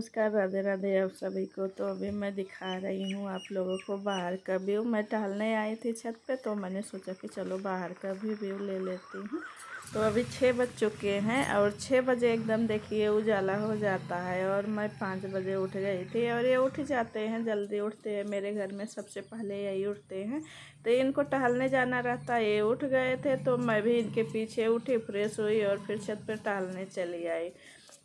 नमस्कार, राधे राधे आप सभी को। तो अभी मैं दिखा रही हूँ आप लोगों को बाहर का व्यू। मैं टहलने आई थी छत पे, तो मैंने सोचा कि चलो बाहर का भी व्यू ले लेती हूँ। तो अभी 6 बज चुके हैं और 6 बजे एकदम देखिए उजाला हो जाता है। और मैं 5 बजे उठ गई थी। और ये उठ जाते हैं, जल्दी उठते हैं, मेरे घर में सबसे पहले यही उठते हैं। तो इनको टहलने जाना रहता है, ये उठ गए थे तो मैं भी इनके पीछे उठी, फ्रेश हुई और फिर छत पर टहलने चली आई।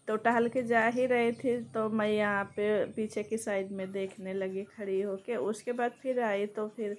तो टहल के जा ही रही थी तो मैं यहाँ पे पीछे की साइड में देखने लगी खड़ी होके। उसके बाद फिर आई तो फिर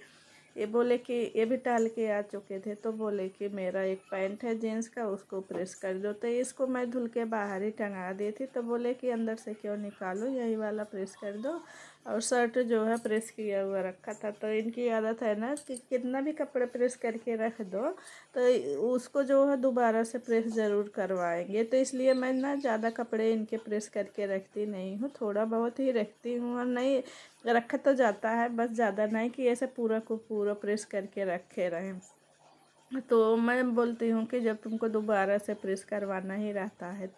ये बोले कि ये भी टहल के आ चुके थे, तो बोले कि मेरा एक पैंट है जीन्स का, उसको प्रेस कर दो। तो इसको मैं धुल के बाहर ही टंगा दी थी, तो बोले कि अंदर से क्यों निकालो, यही वाला प्रेस कर दो। और शर्ट जो है प्रेस किया हुआ रखा था। तो इनकी आदत है ना कि कितना भी कपड़े प्रेस करके रख दो तो उसको जो है दोबारा से प्रेस ज़रूर करवाएंगे। तो इसलिए मैं ना ज़्यादा कपड़े इनके प्रेस करके रखती नहीं हूँ, थोड़ा बहुत ही रखती हूँ। और नहीं रखा तो जाता है, बस ज़्यादा नहीं कि ऐसे पूरा को पूरा प्रेस करके रखे रहें। तो मैं बोलती हूँ कि जब तुमको दोबारा से प्रेस करवाना ही रहता है,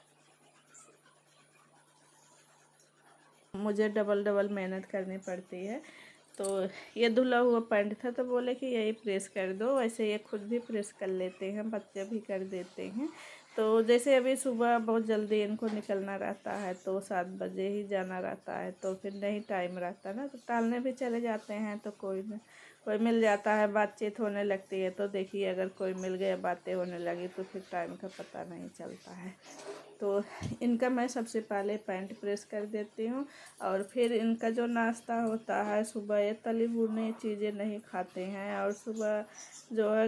मुझे डबल डबल मेहनत करनी पड़ती है। तो ये धुला हुआ पैंट था, तो बोले कि यही प्रेस कर दो। वैसे ये खुद भी प्रेस कर लेते हैं, बच्चे भी कर देते हैं। तो जैसे अभी सुबह बहुत जल्दी इनको निकलना रहता है, तो 7 बजे ही जाना रहता है, तो फिर नहीं टाइम रहता ना, तो टहलने भी चले जाते हैं। तो कोई मिल जाता है, बातचीत होने लगती है। तो देखिए अगर कोई मिल गया, बातें होने लगी, तो फिर टाइम का पता नहीं चलता है। तो इनका मैं सबसे पहले पैंट प्रेस कर देती हूँ। और फिर इनका जो नाश्ता होता है सुबह, ये तली भुनी चीज़ें नहीं खाते हैं। और सुबह जो है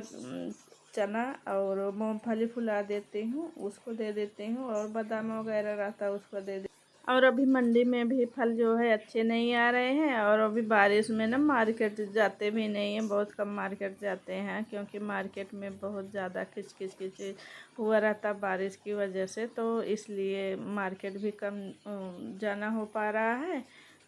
चना और मूंगफली फुला देती हूँ, उसको दे देती हूँ। और बादाम वगैरह रहता है उसको दे देती। और अभी मंडी में भी फल जो है अच्छे नहीं आ रहे हैं। और अभी बारिश में ना मार्केट जाते भी नहीं हैं, बहुत कम मार्केट जाते हैं, क्योंकि मार्केट में बहुत ज़्यादा खिच खिच खिच हुआ रहता बारिश की वजह से। तो इसलिए मार्केट भी कम जाना हो पा रहा है,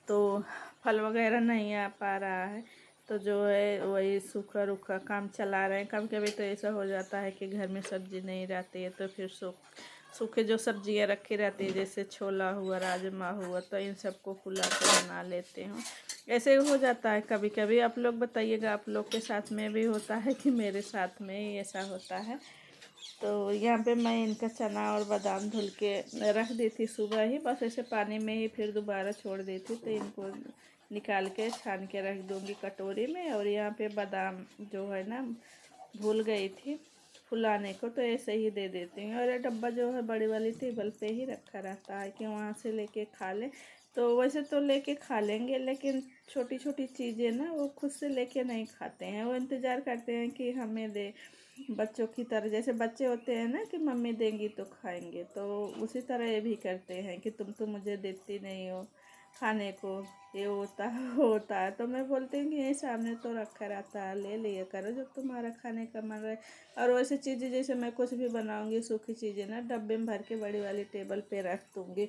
तो फल वगैरह नहीं आ पा रहा है। तो जो है वही सूखा रूखा काम चला रहे हैं। कभी कभी तो ऐसा हो जाता है कि घर में सब्ज़ी नहीं रहती है, तो फिर सूखे जो सब्जियां रखी रहती है, जैसे छोला हुआ, राजमा हुआ, तो इन सबको फुला के बना लेते हैं। ऐसे हो जाता है कभी कभी। आप लोग बताइएगा, आप लोग के साथ में भी होता है कि मेरे साथ में ही ऐसा होता है। तो यहाँ पे मैं इनका चना और बादाम धुल के रख दी थी सुबह ही, बस ऐसे पानी में ही फिर दोबारा छोड़ दी थी। तो इनको निकाल के छान के रख दूँगी कटोरी में। और यहाँ पे बादाम जो है ना भूल गई थी फुलाने को, तो ऐसे ही दे देती हूँ। और ये डब्बा जो है बड़ी वाली टेबल पे ही रखा रहता है कि वहाँ से लेके खा लें। तो वैसे तो लेके खा लेंगे, लेकिन छोटी छोटी चीज़ें ना वो खुद से लेके नहीं खाते हैं, वो इंतज़ार करते हैं कि हमें दे। बच्चों की तरह, जैसे बच्चे होते हैं ना कि मम्मी देंगी तो खाएंगे, तो उसी तरह ये भी करते हैं कि तुम तो मुझे देती नहीं हो खाने को, ये होता है वो होता है। तो मैं बोलती हूँ कि ये सामने तो रखा रहता है, ले लिया करो जब तुम्हारा खाने का मन रहे। और वैसे चीज़ें जैसे मैं कुछ भी बनाऊँगी, सूखी चीज़ें ना डब्बे में भर के बड़ी वाली टेबल पे रख दूँगी।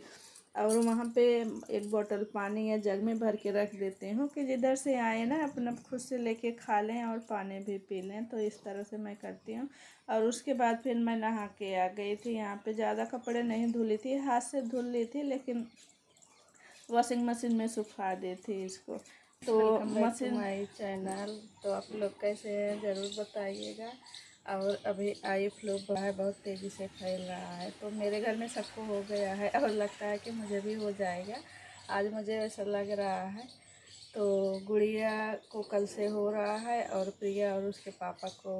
और वहाँ पे एक बोतल पानी या जग में भर के रख देती हूँ कि जिधर से आए ना अपना खुद से लेके खा लें और पानी भी पी लें। तो इस तरह से मैं करती हूँ। और उसके बाद फिर मैं नहा के आ गई थी। यहाँ पे ज़्यादा कपड़े नहीं धुली थी, हाथ से धुल ली थी, लेकिन वॉशिंग मशीन में सुखा दी थी इसको। तो मशीन माई चैनल। तो आप लोग कैसे हैं ज़रूर बताइएगा। और अभी आई फ्लू है, बहुत तेज़ी से फैल रहा है, तो मेरे घर में सबको हो गया है और लगता है कि मुझे भी हो जाएगा। आज मुझे ऐसा लग रहा है। तो गुड़िया को कल से हो रहा है और प्रिया और उसके पापा को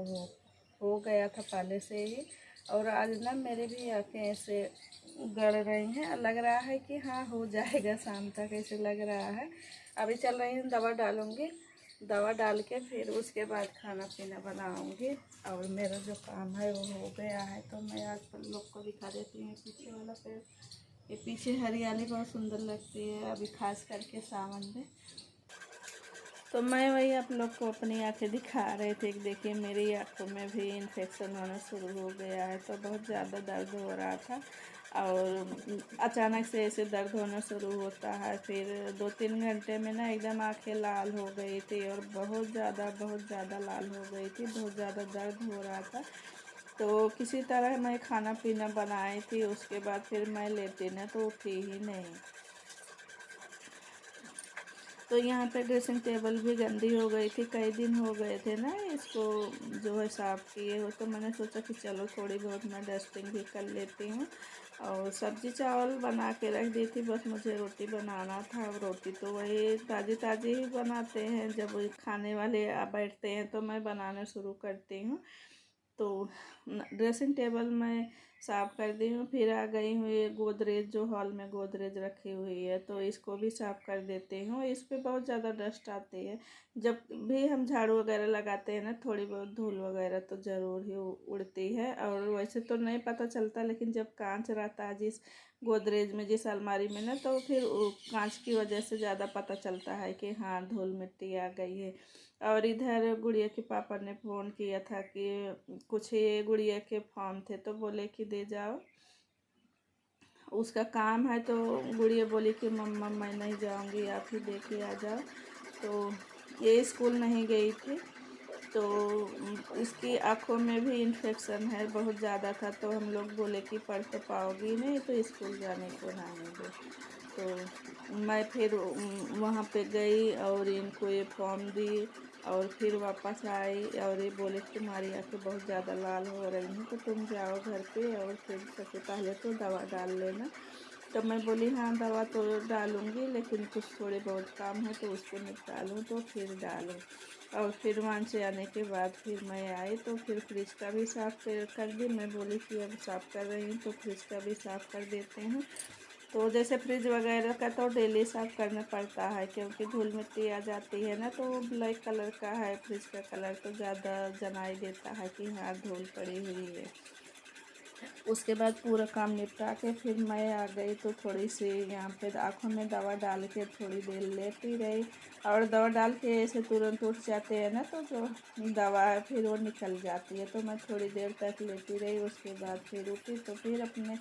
हो गया था पहले से ही। और आज ना मेरे भी आँखें ऐसे गड़ रही हैं, लग रहा है कि हाँ हो जाएगा शाम तक, ऐसे लग रहा है। अभी चल रही हूँ, दवा डालूँगी, दवा डाल के फिर उसके बाद खाना पीना बनाऊँगी। और मेरा जो काम है वो हो गया है। तो मैं आज लोग को दिखा देती हूँ पीछे वाला पेड़। ये पीछे हरियाली बहुत सुंदर लगती है अभी, खास करके सावन में। तो मैं वही आप लोग को अपनी आंखें दिखा रहे थे कि देखिए मेरी आंखों में भी इन्फेक्शन होना शुरू हो गया है। तो बहुत ज़्यादा दर्द हो रहा था। और अचानक से ऐसे दर्द होना शुरू होता है, फिर 2-3 घंटे में ना एकदम आंखें लाल हो गई थी। और बहुत ज़्यादा लाल हो गई थी, बहुत ज़्यादा दर्द हो रहा था। तो किसी तरह मैं खाना पीना बनाई थी, उसके बाद फिर मैं लेटी ना तो उठी ही नहीं। तो यहाँ पे ड्रेसिंग टेबल भी गंदी हो गई थी, कई दिन हो गए थे ना इसको जो है साफ़ किए हो, तो मैंने सोचा कि चलो थोड़ी बहुत मैं डस्टिंग भी कर लेती हूँ। और सब्जी चावल बना के रख दी थी, बस मुझे रोटी बनाना था। और रोटी तो वही ताज़ी ताज़ी ही बनाते हैं, जब खाने वाले बैठते हैं तो मैं बनाना शुरू करती हूँ। तो ड्रेसिंग टेबल मैं साफ़ कर दी हूँ। फिर आ गई हूँ ये गोदरेज, जो हॉल में गोदरेज रखी हुई है, तो इसको भी साफ़ कर देती हूँ। इस पे बहुत ज़्यादा डस्ट आती है, जब भी हम झाड़ू वगैरह लगाते हैं ना, थोड़ी बहुत धूल वगैरह तो ज़रूर ही उड़ती है। और वैसे तो नहीं पता चलता, लेकिन जब कांच रहता है जिस गोदरेज में, जिस अलमारी में ना, तो फिर कांच की वजह से ज़्यादा पता चलता है कि हाँ धूल मिट्टी आ गई है। और इधर गुड़िया के पापा ने फ़ोन किया था कि कुछ ये गुड़िया के फॉर्म थे, तो बोले कि दे जाओ, उसका काम है। तो गुड़िया बोली कि मम्मा मैं नहीं जाऊंगी, आप ही दे के आ जाओ। तो ये स्कूल नहीं गई थी, तो इसकी आँखों में भी इन्फेक्शन है बहुत ज़्यादा था, तो हम लोग बोले कि पढ़ तो पाओगी नहीं, तो स्कूल जाने को ना दो। तो मैं फिर वहाँ पे गई और इनको ये फॉर्म दी, और फिर वापस आई और ये बोले तुम्हारी आँखें बहुत ज़्यादा लाल हो रही हैं, तो तुम जाओ घर पे और फिर सबसे पहले तो दवा डाल लेना। तो मैं बोली हाँ दवा तो डालूँगी, लेकिन कुछ थोड़े बहुत काम है तो उसको निपटा लूँ तो फिर डालूँ। और फिर वहाँ से आने के बाद फिर मैं आई, तो फिर फ्रिज का भी साफ़ कर दी। मैं बोली कि अब साफ़ कर रही हूँ तो फ्रिज का भी साफ़ कर देते हैं। तो जैसे फ्रिज वगैरह का तो डेली साफ़ करना पड़ता है, क्योंकि धूल मिट्टी आ जाती है ना, तो ब्लैक कलर का है फ्रिज का कलर, तो ज़्यादा जनाई देता है कि हाँ धूल पड़ी हुई है। उसके बाद पूरा काम निपटा के फिर मैं आ गई, तो थोड़ी सी यहाँ पे आँखों में दवा डाल के थोड़ी देर लेटी रही। और दवा डाल के ऐसे तुरंत उठ जाते हैं ना, तो जो दवा है फिर वो निकल जाती है, तो मैं थोड़ी देर तक लेटी रही। उसके बाद फिर उठी तो फिर अपने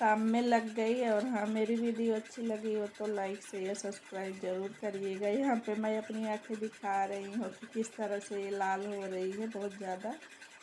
काम में लग गई। और हाँ, मेरी वीडियो अच्छी लगी हो तो लाइक शेयर सब्सक्राइब ज़रूर करिएगा। यहाँ पे मैं अपनी आँखें दिखा रही हूँ कि किस तरह से ये लाल हो रही है बहुत ज़्यादा।